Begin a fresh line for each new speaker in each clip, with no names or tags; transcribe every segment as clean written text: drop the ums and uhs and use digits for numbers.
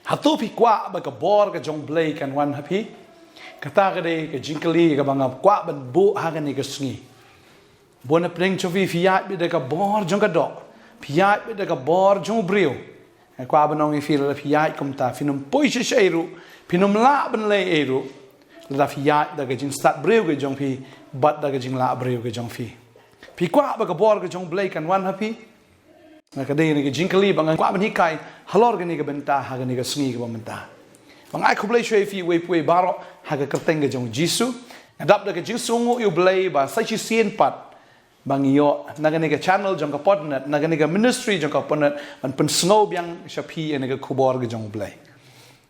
hatu pi kwa ba ka bor ka jong blay kan wan happy kata ka de ka jingkali ka banga kwa ban bu ha ka ni ka sngi bona preng chovi fiat bi de ka bor jong ka do fiat bi de ka bor jong brio kwa banong i fil fiat kum ta finum poi she sheiru finum la ban le eru la fiat da ka jing start brio ka jong pi bat da ka jing la brio ka jong pi kwa ba ka bor ka jong blay kan wan happy na ka de ni ka jingkali banga kwa ban hi kai halor ka ni ka benta ha ka ni ka sngi ka benta bang ai kublai shwe fi we pui baro ha ka kerteng ka jong jisu adap da ka jing sungu yu blai ba sai chi sien pat bang yo na ka ni ka channel jong ka potnet na ka ni ka ministry jong ka potnet an pen snow byang shapi ni ka kubor ka jong blai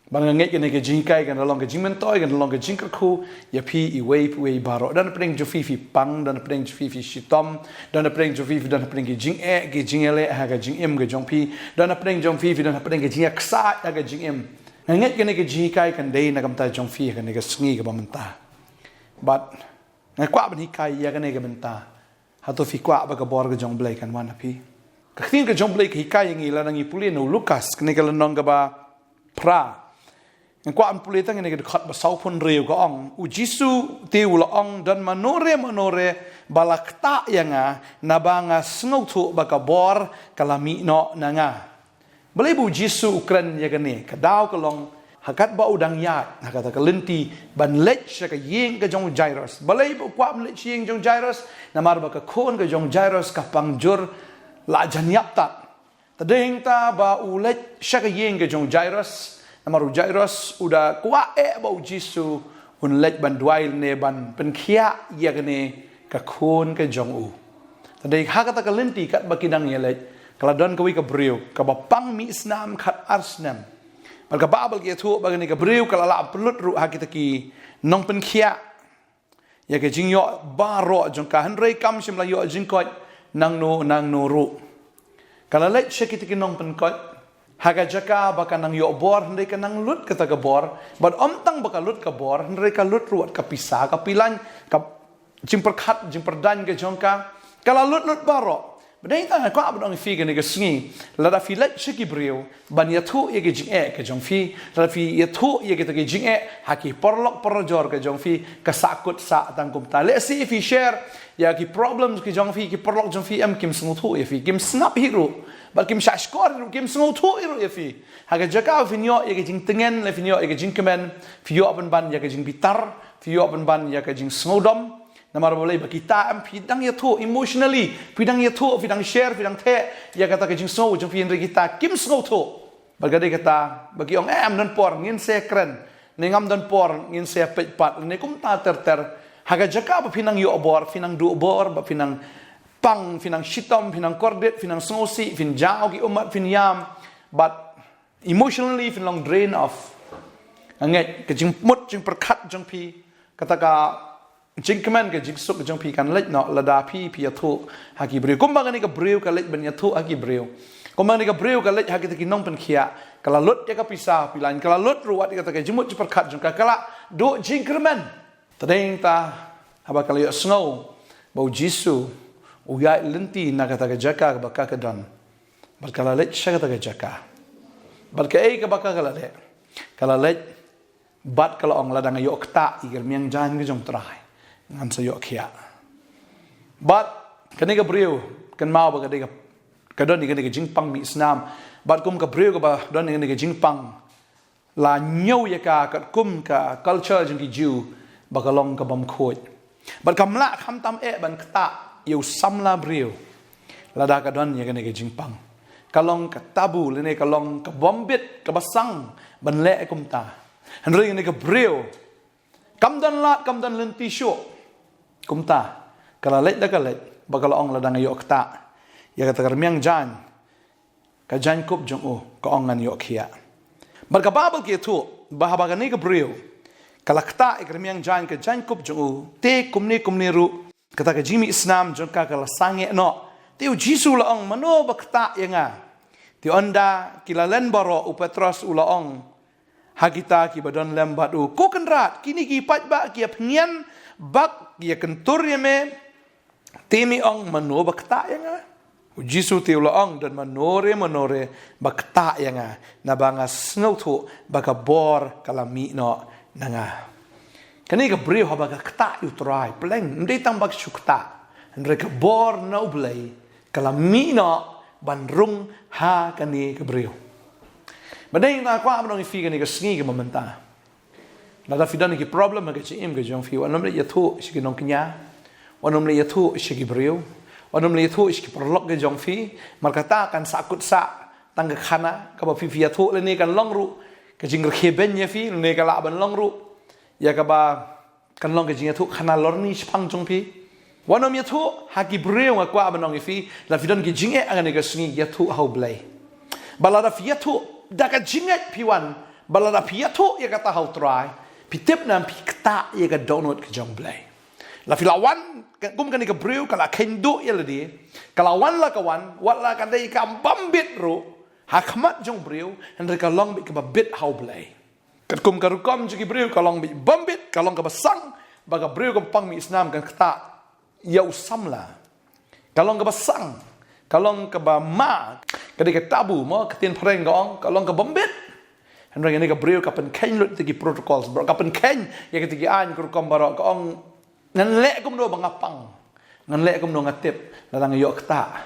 bang nget ka ni ka jing kai ka long ka jing mentoi ka long ka jing ka khu ya pi i we pui baro dan preng jo fi pang dan preng jo fi shitom dan preng jo fi dan preng ki jing e ki jing ele ha ka jing em ka jong pi dan preng jong fi dan preng ki jing aksa ka jing em nget ka ni ka jing kai kan dei na kam ta jong fi ka ni ka sngi ka bamenta but ngai kwa ban hi kai ya ka ni ka benta ha to fi kwa ba ka bor ka jong blai kan wan api ka thin ka jong blai ka hi kai ngi la ngi puli no lucas ka ni ka lanong ka ba pra ngai kwa an puli tang ni ka khat ba sau phun reu ka ong u jisu tiu la ong dan manore balakta yanga na banga sngo thu ba ka bor kalami no na nga balai bu jisu ukran ya gane ka daw ka long hakat ba udang ya hakata ka lenti ban lech ka yeng ka jong jairus balai bu kwam lech yeng jong jairus namar ba ka khon ka jong jairus ka pangjur la janyap ta tadeng ta ba u lech ka yeng ka jong jairus namar jairus uda kwa ba jisu un lech ban dwail ne ban pen khia ya gane ka khon ka jong u tadeng hakata ka lenti kat ba kidang ya lech kalau don kawi ka brio ka bapang mi isnam khat arsnam mal ka babal ki thu ba ni ka brio kala la pelut ru ha kita ki nong pen khia ya ke jing yo baro jong ka hanrei kam sim la yo jing ko nang no ru kala le shekit ki nong pen ko ha ga jaka ba ka nang yo bor handai ka nang lut ka ta ka bor but tang ba ka lut ka bor handai ka lut ruat ka pisa ka pilan ka jing perkhat jing perdan ke jong ka kala lut baro Badai ta ko abdong fi ga ni ga sngi la da fi let shiki brio ban ya thu ye ge jing e ka jong fi la fi ya thu ye ge ta ge jing e ha ki porlok porjor ka jong fi ka sakut sa tang kum ta le si fi share ya ki problems ki jong fi ki porlok jong fi am kim sngu thu ye fi kim snap hiru ba kim sha skor kim sngu thu hiru ye fi ha ga jaka fi nyo ye ge jing tengen le fi nyo ye ge jing kemen fi yo ban ya ge jing bitar fi yo ban ya ge jing sngodom namar boleh kita am pidang ya thu emotionally pidang ya thu pidang share pidang the ya kata ke jing so jong pin kita kim so thu bagade kata bagi ong am dan por ngin se kren ningam dan por ngin se pet pat ne kum ta ter haga jaka ba pinang yo bor pinang du bor ba pinang pang pinang shitom pinang kordet pinang snosi fin jao ki umat fin yam but emotionally fin long drain off anget ke jing mut jing perkat jong pi kata ka jing kemen ke jing suk jong pi kan lech no lada pi thu haki breu kumbang ni ka breu ka lech ben ya thu haki breu kumbang ni ka breu ka lech haki ki nong pen khia kala lut ya ka pisa pilan kala lut ruat ka ta ke jimut perkat jong ka kala do jing kemen tadeng ta haba kala yo snow bau jisu uya lenti na ka ta ke jaka ba ka dan bal kala lech ka ta ke jaka bal ka ei ka ba ka kala lech bat kala ong ladang yo kta iger miang jan ke jong trai ngam sa yo khia but kani ka brio kan mau ba ka don ni ka jing pang mi snam but kum ka brio ka ba don ni ka jing pang la nyau ya ka kum ka culture jing ki ju ba ka long ka bam khoi but kam la kham tam e ban kta yo sam la brio la da ka don ni ka jing pang ka long ka tabu le ne ka long ka bombit ka basang ban le kum ta han ring ni ka brio kam dan lenti sho kumta kala let da kala bakal ong la dang yo kta ya ka miang jan ka jan kup jong o ka ong an yo khia bar ka babal ke thu bahaba ga ni ka brio kala kta ik miang jan ka jan kup jong o te kumni ru kata ka jimi islam jong ka kala sange no te jisu la ong mano bakta yanga ti onda kilalen baro u petros ula ong hagita ki badon lembat u ko kenrat kini ki pat ba ki apnian bak ya kentur ya me temi ong mano bakta ya nga Jisu tiu laong dan manore bakta yanga na banga snautu baka bor kalami no nanga. Kani ka brio baga kta utrai pleng ndai tang bak shukta ndre ka bor no blai kalami no banrung ha kani ka brio. Badai na kwa amnong ifi kani ka sngi ka mamanta. Nada fidan ki problem ka chim ka jong fi wanom le yathu shiki nong knya wanom le yathu shiki brio. Wanom le yathu shiki perlok ka jong fi markata kan sakut sa tang ka khana ka ba fi yathu le ni kan longru ka jing kheben ya fi le ka la ban longru ya ka ba kan long ka jing yathu khana lorni spang jong fi wanom yathu ha ki brio nga kwa amnong ifi la fidan ki jinge angane ka sngi yathu hau blai balada fi yathu da ka jinge piwan balada fi yathu ya ka ta hau try pitip nam pikta ya ka donut ka jong blai la filawan gum kan ka breu kala kendo ya ladi kalawan la kawan wala kan dai ka bambit ro hakmat jong breu andre ka long ka bit how blai kat kum ka rukom ji breu ka long bambit ka long ka basang baga breu ka pang mi islam kan kata ya usamla ka long ka basang ka long ka ba ma ka dai ka tabu mo ka tin phreng gong ka long ka bambit andre ka ni ka breu ka pen ken lut ti protocols bro ka pen ken ya ka ti an ka rukom baro ka ong ngan lek kum do bangapang ngan lek kum do ngatip ladang yok ta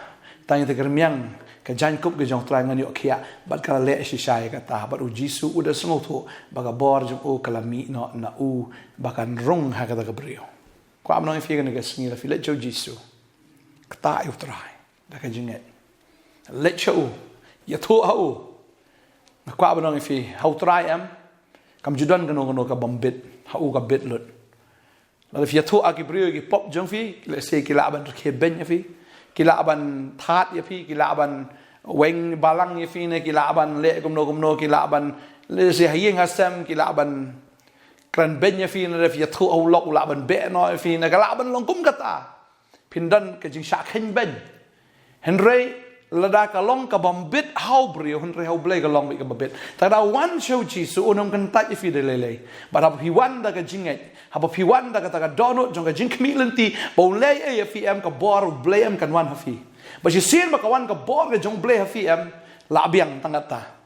tang te kermiang ka jan kup ge jong trang ngan yok khia bat kala lek shi shai ka ta bat u jisu uda smoto baga bor jong o kala mi no na u bakan rung ha ka da brio ko am no fi ga ne ga sngi la fi let jo jisu ka ta yu trai da ka jinget let cho ya tho ha u ko am no fi how try am kam judan ga no ka bombit ha u ka bit lut lalu via tu agi brio agi pop jong fi let's say kila aban kheben ya fi kila aban that ya fi kila aban weng balang ya fi ne kila aban le gumno kila aban let's say hayeng hasam kila aban kran ben ya fi ne via tu au lok ula aban be no ya fi ne kala aban long kum kata pindan ke jing sha khen ben henry lada ka long ka bombit how brio henry how blay ka long ka bombit tada one show jisu unom kan ta ifi de lele but hab hi wan da ka jinget hab hi wan da ka ta donut jong ka jing kmilenti bo lay e fi am ka bor blay am kan wan hafi but you see ma ka wan ka bor ka jong blay hafi am la biang tangata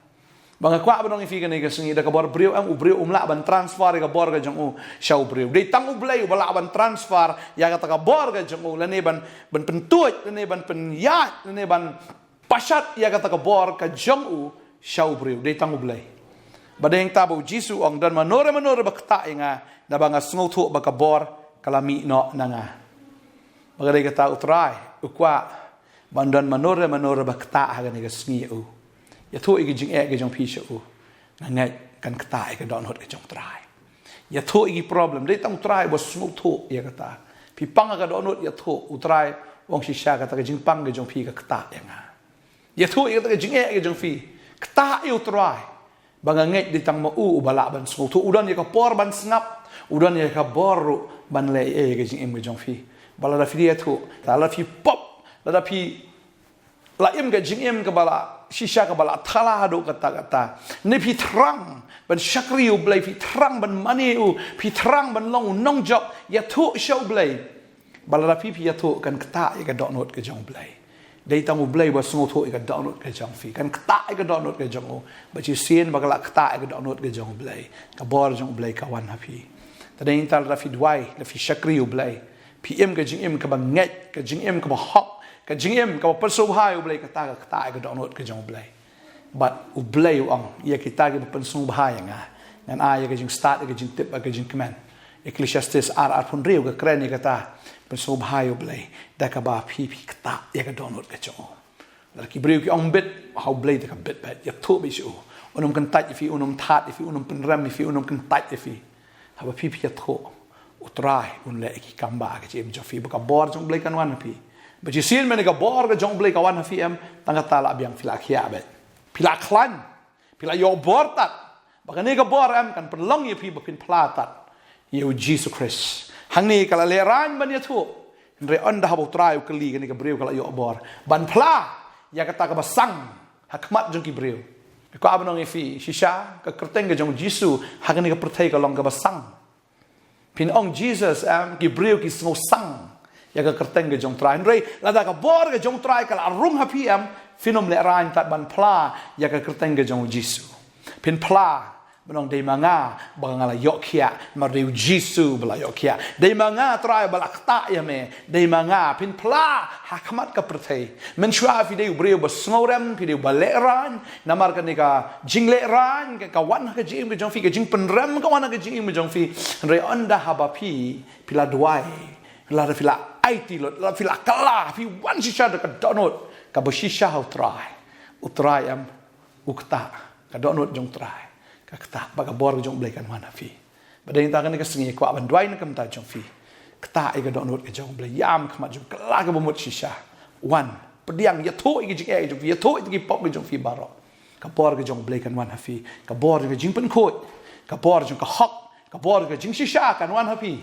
bang kwa ba nong ifi ka ne ka singi da ka bor brio am u brio la ban transfer ka bor ka jong u show brio de tang u blay ba la ban transfer ya ka ta ka bor ka jong u la ne ban pentuj la ne ban pen ya la ne ban pasat ya ka ta ka bor ka jong u show brio de tang u blay badeng tabo jisu ong dan manore bakta nga na banga sngotu ba ka bor kalami no nanga bagay ka ta utray ukwa bandan manore bakta ha ga ne ga sngi u ya thu igi jing e ga jong pi shu ngai kan kta e ga don hot ga jong try ya thu igi problem de tang try bo sngotu ya ka ta pi pang ga don hot ya thu utray wong shi sha ka ta ga jing pang ga jong pi ga kta ya nga ya thu igi ta ga jing e ga jong pi kta e utray banga ngai de tang ma u bala ban sngotu udan ya ka por ban snap udan ya ka bor ban le e ga jing em ga jong pi bala da fi ya thu ta la fi pop la da pi la im ga jing em ka bala shisha ka bala thala do kata ne pi trang ban shakri u blai pi trang ban mani u pi trang ban long nong job ya thu show blai bala da pi ya thu kan kta ya ka donut ka jong blai dei tang u blai ba sngo thu ka donut ka jong fi kan kta ka donut ka jong u ba chi sien ba la kta ka donut ka jong blai ka bor jong blai ka wan ha pi ta dei tal da fi dwai la fi shakri u blai pi em ka jing em ka ba nget ka jing em ka ba hok ka jing em ka pa so hai u blai ka ta ka donut ka jong blai but u blai u ang ya kita ka pa so hai nga ngan a ya ka jing start ka jing tip ka jing command ecclesiastes ar pun riu ka kren ka ta pa so hai u blai da ka ba pi ka ta ya ka donut ka jong la ki briu ki ong bit how blai ka bit bet ya thu bi shu unum kan tat fi unum that fi unum pen ram fi unum kan tat fi ha ba pi ya thu utrai un le ki kamba ka jem jo fi ba ka bor jong blai kan wan pi but you see men ka bor ka jong blai ka wan fi am tanga tala biang fila khia bet pila klan pila yo bor tat ba ka ne ka bor am kan perlong ye pi ba pin pla tat you Jesus Christ hang ni kala le ran ban ye thu re on da ha bo trai ka li ka ni ka breu kala yo bor ban pla ya ka ta ka basang hakmat jong ki breu ko abnong fi shisha ka kerteng ka jong jisu ha ka ni ka perthai ka long ka basang pin ong Jesus am ki breu ki sngo sang ya ka kerteng ke jong trai rei lada ka bor ke jong trai kala rung happy am finom le rain tat ban pla ya ka kerteng ke jong Jisu pin pla menong dei manga bangala yok kia ma dei Jisu bala yok kia dei manga trai bala kta ya me dei manga pin pla hakmat ka perthei men shwa fi dei breu ba snorem fi dei bale ran namar ka ni ka jingle ran ka wan ka jing ke jong fi ka jing penrem ka wan ka jing me jong fi re onda haba pi pila duai la fila IT la fila kala fi wan shisha ka donot ka bo shisha utrai am ukta ka donot jong trai kata baga bor jong blai kan mana fi badai ta kan ka singi kwa ban dwai na kam ta jong fi kata ai ga donot ke jong blai yam khma jong kala ka bomot shisha wan pediang ya tho i jing ai jong fi ya tho i pop jong fi baro ka bor ke jong blai kan wan fi ka bor ke jing pen khoi ka bor jong ka hok ka bor ke jing shisha kan wan fi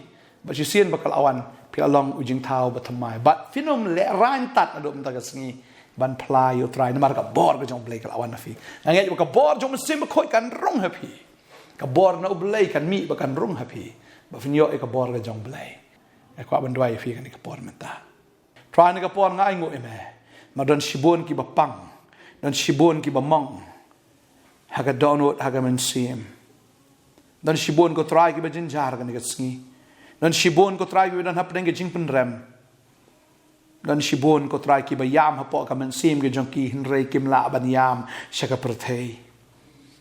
ba si sien bakal awan pi along u jing thau ba thamai bat finom le ran tat adom ta ka singi ban play yo try namar ka bor ka jong blai ka awan fi ngai ka bor jong sim khoi kan rong happy ka bor na blai kan mi ba kan rong happy ba finyo e ka bor ka jong blai e kwa ban dwai fi kan ka bor menta try na ka bor ngai ngo eme ma don shibon ki ba pang don shibon ki ba mong ha ka donot ha ka men sim don shibon ko try ki ba jinjar kan ka sngi don shibon ko try ki ba dan hapdeng ke jing pen rem dan shibon ko try ki bayam hapo ka man sim ke jongki hinrei kim la ban yam shaka perthei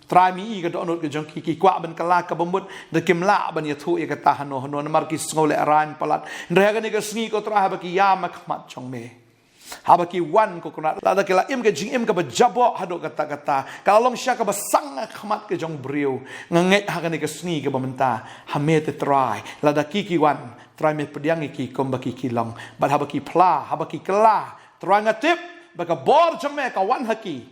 try mi ga donot ke jongki ki kwa ban kala ka bamut de kim la ban ya thu e ka ta hano hano mar ki ngole aran palat ndre ga ne ka sngi ko try ha ba ki yam khmat chong me ha ba ki wan ko kuna la da ke la im ke jing im ka ba jabo hado kata kata ka long shaka ba sang khmat ke jong brio nganget ha ga ne ka sngi ke ba menta ha me te try la da ki wan try me pediang iki kom baki kilong bat habaki pla habaki kala try ngatip baka bor jome ka wan haki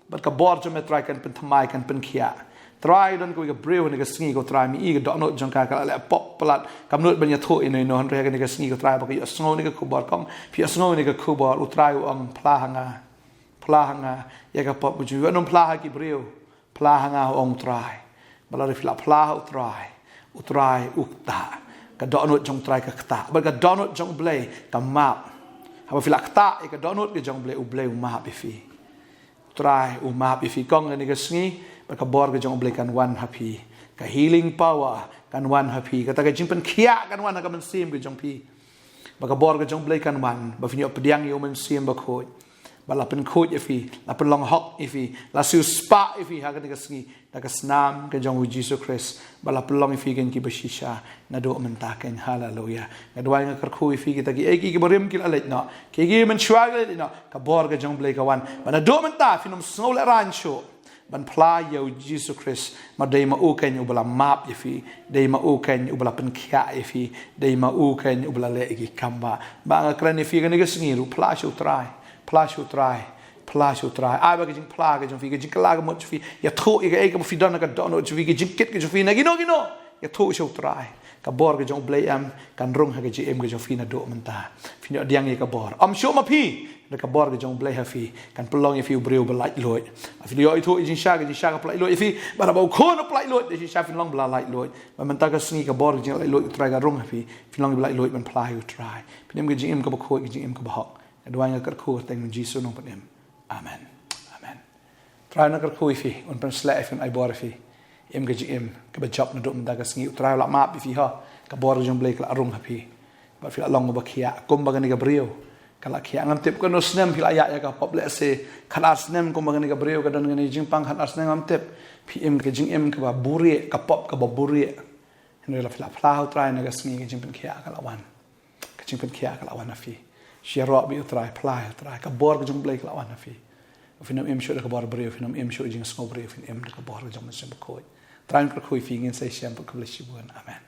bat ka bor jome try kan pen thamai kan pen khia try don ko ga brew ne ga sngi ko try mi i ga donot jong ka le pop plat kam not ban ya tho in no han re ga ne ga sngi ko try baka yo sngo ne ga ku bor kom pi sngo ne ga ku bor u try ang pla hanga ya ga pop ju non pla haki brew pla hanga ong try bala re fla pla u try ukta ka donut jong try ka kta ba ka donut jong blai ka map ha fila kta e ka donut ke jong blai u map fi try u map fi kong ni ka sngi ba ka bor ke jong blai kan wan happy ka healing power kan wan happy ka ta ka jingpen khia kan wan ka man sim ke jong pi ba ka bor ke jong blai kan wan ba fi pediang yo man sim ba khoi ba la pen khoi fi la pen long hok fi la su spa fi ha ka ni ka sngi ta ka snam ke jong Jesus Christ bala pelong fi gen ki bashisha na do mentaken hallelujah ngadwai nga karkhu fi ki taki eki ki borim kil alet no ki gi men shwagel no ka bor ga jong blai ka wan bana do menta finum snol ran sho ban pla yo Jesus Christ ma dei ma u ken u bala map fi dei ma u ken u bala pen kya fi dei ma u ken u bala le ki kamba ba nga kran fi ga ni ga sngiru pla shu try ai ba ke jing pla ke jong fi ke jing kala ke mo fi ya tho e ke fi don ka don o fi ke jing kit ke fi na gino ya tho shu try ka bor ke jong blai am kan rung ha ke ji em ke jong fi na do menta fi no diang e ka bor am shu ma pi de ka bor ke jong blai ha fi kan pelong e fi breu ba light loy fi yo i tho jing sha ka plai loy fi ba ba ko no plai loy de sha fi long bla light loy ba menta ka sngi ka bor ke jing light loy try ka rung ha fi long bla light loy ban pla you try fi nem ke jing em ka ba ko ke jing em ka ba hok adwai nga kar ko teng Jesus no panem amen try na kar khui fi on pen sla fin ai bor fi em ga em ka ba job na do mda ga sngi try la ma fi ha ka bor jong blai ka arung happy ba fi long ba khia kom ba ni ga brio ka la khia ngam tep ko no snem fi ya ka pop le se khala snem kom ba ni ga brio ka don ni jing pang khala snem ngam tep fi em ga jing em ka ba buri ka pop ka ba buri ni la fi la pla try na ga sngi ga jing pen khia ka la wan ka jing pen khia ka la wan fi she rob bi try ka bor jong blai ka la wan fi finam em shu ka bor breu finam em shu jing snow breu fin em ka bor jong sem ko try ka khui fi ngin sai sem ka blish bu amen